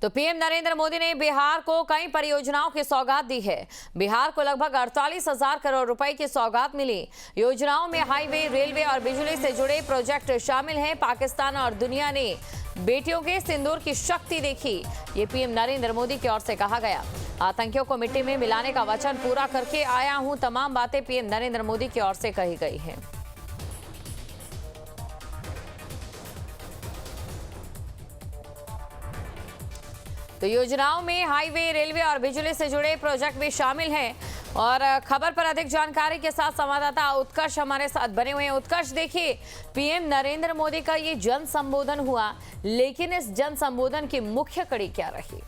तो पीएम नरेंद्र मोदी ने बिहार को कई परियोजनाओं की सौगात दी है। बिहार को लगभग 48,000 करोड़ रुपए की सौगात मिली। योजनाओं में हाईवे, रेलवे और बिजली से जुड़े प्रोजेक्ट शामिल हैं। पाकिस्तान और दुनिया ने बेटियों के सिंदूर की शक्ति देखी, ये पीएम नरेंद्र मोदी की ओर से कहा गया। आतंकियों को मिट्टी में मिलाने का वचन पूरा करके आया हूं, तमाम बातें पीएम नरेंद्र मोदी की ओर से कही गई हैं। तो योजनाओं में हाईवे, रेलवे और बिजली से जुड़े प्रोजेक्ट भी शामिल हैं। और खबर पर अधिक जानकारी के साथ संवाददाता उत्कर्ष हमारे साथ बने हुए हैं। उत्कर्ष, देखिए, पीएम नरेंद्र मोदी का ये जन संबोधन हुआ, लेकिन इस जन संबोधन की मुख्य कड़ी क्या रही?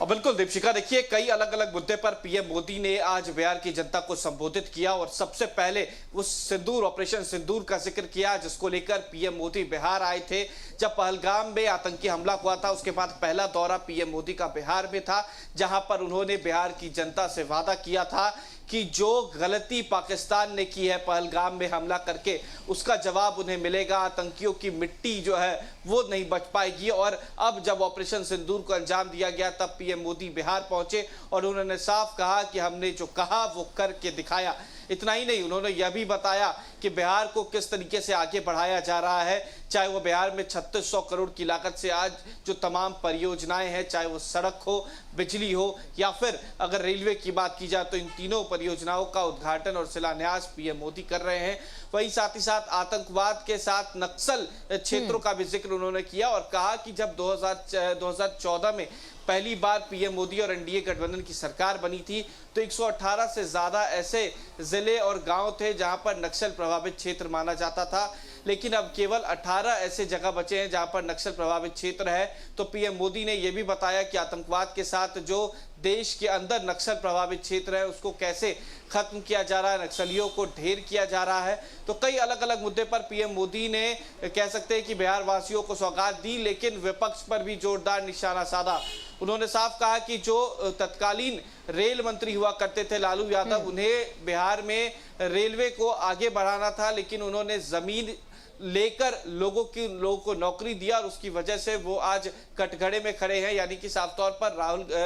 और बिल्कुल दीपशिका, देखिए, कई अलग अलग मुद्दे पर पीएम मोदी ने आज बिहार की जनता को संबोधित किया और सबसे पहले उस सिंदूर, ऑपरेशन सिंदूर का जिक्र किया, जिसको लेकर पीएम मोदी बिहार आए थे। जब पहलगाम में आतंकी हमला हुआ था, उसके बाद पहला दौरा पीएम मोदी का बिहार में था, जहां पर उन्होंने बिहार की जनता से वादा किया था कि जो गलती पाकिस्तान ने की है पहलगाम में हमला करके, उसका जवाब उन्हें मिलेगा। आतंकियों की मिट्टी जो है वो नहीं बच पाएगी। और अब जब ऑपरेशन सिंदूर को अंजाम दिया गया, तब पीएम मोदी बिहार पहुंचे और उन्होंने साफ कहा कि हमने जो कहा वो करके दिखाया। इतना ही नहीं, उन्होंने यह भी बताया कि बिहार को किस तरीके से आगे बढ़ाया जा रहा है, चाहे वो बिहार में 3600 करोड़ की लागत से आज जो तमाम परियोजनाएं हैं, चाहे वो सड़क हो, बिजली हो या फिर अगर रेलवे की बात की जाए, तो इन तीनों परियोजनाओं का उद्घाटन और शिलान्यास पीएम मोदी कर रहे हैं। वहीं साथ ही साथ आतंकवाद के साथ नक्सल क्षेत्रों का भी जिक्र उन्होंने किया और कहा कि जब 2014 में पहली बार पीएम मोदी और एनडीए गठबंधन की सरकार बनी थी, तो 118 से ज्यादा ऐसे जिले और गांव थे जहां पर नक्सल प्रभावित क्षेत्र माना जाता था, लेकिन अब केवल 18 ऐसे जगह बचे हैं जहां पर नक्सल प्रभावित क्षेत्र है। तो पीएम मोदी ने यह भी बताया कि आतंकवाद के साथ जो देश के अंदर नक्सल प्रभावित क्षेत्र है, उसको कैसे खत्म किया जा रहा है, नक्सलियों को ढेर किया जा रहा है। तो कई अलग अलग मुद्दे पर पीएम मोदी ने, कह सकते हैं कि बिहार वासियों को सौगात दी, लेकिन विपक्ष पर भी जोरदार निशाना साधा। उन्होंने साफ कहा कि जो तत्कालीन रेल मंत्री हुआ करते थे लालू यादव, उन्हें बिहार में रेलवे को आगे बढ़ाना था, लेकिन उन्होंने जमीन लेकर लोगों को नौकरी दिया और उसकी वजह से वो आज कटघरे में खड़े हैं। यानी कि साफ तौर पर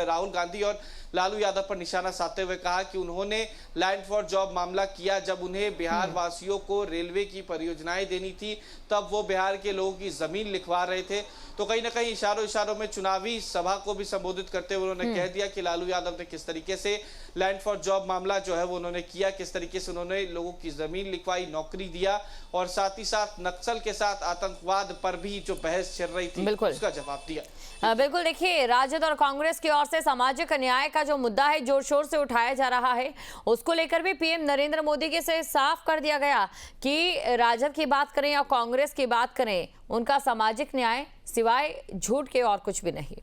राहुल गांधी और लालू यादव पर निशाना साधते हुए कहा कि उन्होंने लैंड फॉर जॉब मामला किया। जब उन्हें बिहार वासियों को रेलवे की परियोजनाएं देनी थी, तब वो बिहार के लोगों की जमीन लिखवा रहे थे। तो कहीं ना कहीं इशारों में चुनावी सभा को भी संबोधित करते हुए उन्होंने कह दिया कि लालू यादव ने किस तरीके से लैंड फॉर जॉब मामला जो है वो उन्होंने किया, किस तरीके से उन्होंने लोगों की जमीन लिखवाई, नौकरी दिया, और साथ ही साथ नक्सल के साथ आतंकवाद पर भी जो बहस चल रही थी उसका जवाब दिया। बिल्कुल, देखिए, राजद और कांग्रेस की ओर से सामाजिक न्याय का जो मुद्दा है जोर शोर से उठाया जा रहा है, उसको लेकर भी पीएम नरेंद्र मोदी के से साफ कर दिया गया कि राजद की बात करें या कांग्रेस की बात करें, उनका सामाजिक न्याय सिवाय झूठ के और कुछ भी नहीं।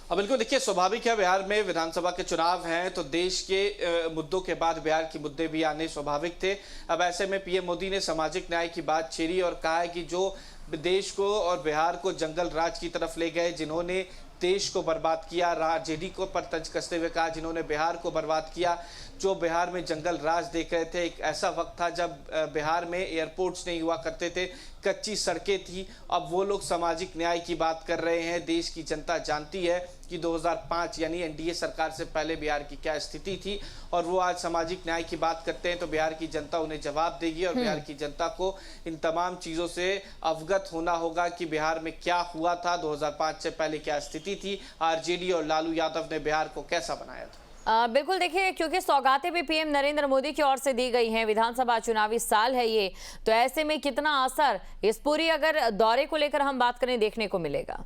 अब बिल्कुल, देखिए, स्वाभाविक है, बिहार में विधानसभा के चुनाव हैं, तो देश के मुद्दों के बाद बिहार के मुद्दे भी आने स्वाभाविक थे। अब ऐसे में पीएम मोदी ने सामाजिक न्याय की बात छेड़ी और कहा है कि जो देश को और बिहार को जंगल राज की तरफ ले गए, जिन्होंने देश को बर्बाद किया, जेडी को पर तंज कसते हुए कहा जिन्होंने बिहार को बर्बाद किया, जो बिहार में जंगल राज देख रहे थे। एक ऐसा वक्त था जब बिहार में एयरपोर्ट्स नहीं हुआ करते थे, कच्ची सड़कें थी। अब वो लोग सामाजिक न्याय की बात कर रहे हैं। देश की जनता जानती है कि 2005 यानी एनडीए सरकार से पहले बिहार की क्या स्थिति थी, और वो आज सामाजिक न्याय की बात करते हैं, तो बिहार की जनता उन्हें जवाब देगी। और बिहार की जनता को इन तमाम चीज़ों से अवगत होना होगा कि बिहार में क्या हुआ था, 2005 से पहले क्या स्थिति थी, आरजेडी और लालू यादव ने बिहार को कैसा बनाया था। बिल्कुल, देखिए, क्योंकि सौगातें भी पीएम नरेंद्र मोदी की ओर से दी गई हैं, विधानसभा चुनावी साल है ये, तो ऐसे में कितना असर इस पूरी अगर दौरे को लेकर हम बात करें देखने को मिलेगा?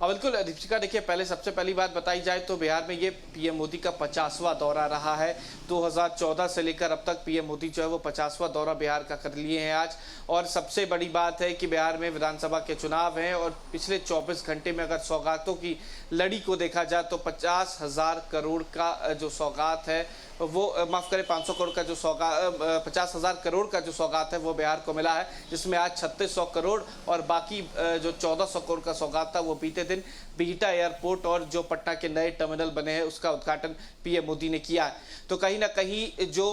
बिल्कुल दीपिका, देखिए, पहले सबसे पहली बात बताई जाए तो बिहार में ये पीएम मोदी का 50वां दौरा रहा है। 2014 से लेकर अब तक पीएम मोदी जो है वो 50वां दौरा बिहार का कर लिए हैं आज। और सबसे बड़ी बात है कि बिहार में विधानसभा के चुनाव हैं और पिछले 24 घंटे में अगर सौगातों की लड़ी को देखा जाए तो 50,000 करोड़ का जो सौगात है वो माफ करें 500 करोड़ का जो सौगात 50,000 करोड़ का जो सौगात है वो बिहार को मिला है, जिसमें आज 3600 करोड़ और बाकी जो 1400 करोड़ का सौगात था वो बीते दिन बिहटा एयरपोर्ट और जो पटना के नए टर्मिनल बने हैं उसका उद्घाटन पीएम मोदी ने किया है। तो कहीं ना कहीं जो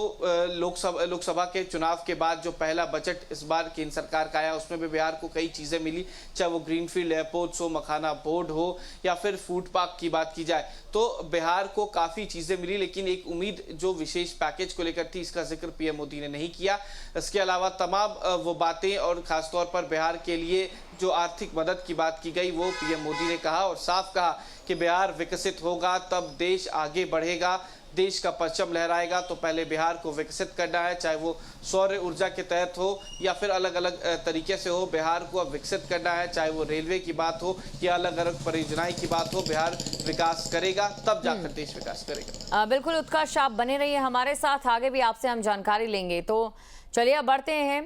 लोकसभा के चुनाव के बाद जो पहला बजट इस बार केंद्र सरकार का आया उसमें भी बिहार को कई चीजें मिली, चाहे वो ग्रीनफील्ड एयरपोर्ट हो, मखाना बोर्ड हो या फिर फूड पार्क की बात की जाए, तो बिहार को काफी चीजें मिली। लेकिन एक उम्मीद जो विशेष पैकेज को लेकर थी इसका जिक्र पीएम मोदी ने नहीं किया। इसके अलावा तमाम वो बातें और खासतौर पर बिहार के लिए जो आर्थिक मदद की बात की गई वो पीएम मोदी ने कहा और साफ कहा कि बिहार विकसित होगा तब देश आगे बढ़ेगा, देश का परचम लहराएगा। तो पहले बिहार को विकसित करना है, चाहे वो सौर ऊर्जा के तहत हो या फिर अलग अलग तरीके से हो, बिहार को अब विकसित करना है, चाहे वो रेलवे की बात हो या अलग अलग परियोजनाएं की बात हो। बिहार विकास करेगा तब जाकर देश विकास करेगा। बिल्कुल उत्कर्ष, आप बने रहिए हमारे साथ, आगे भी आपसे हम जानकारी लेंगे। तो चलिए अब बढ़ते हैं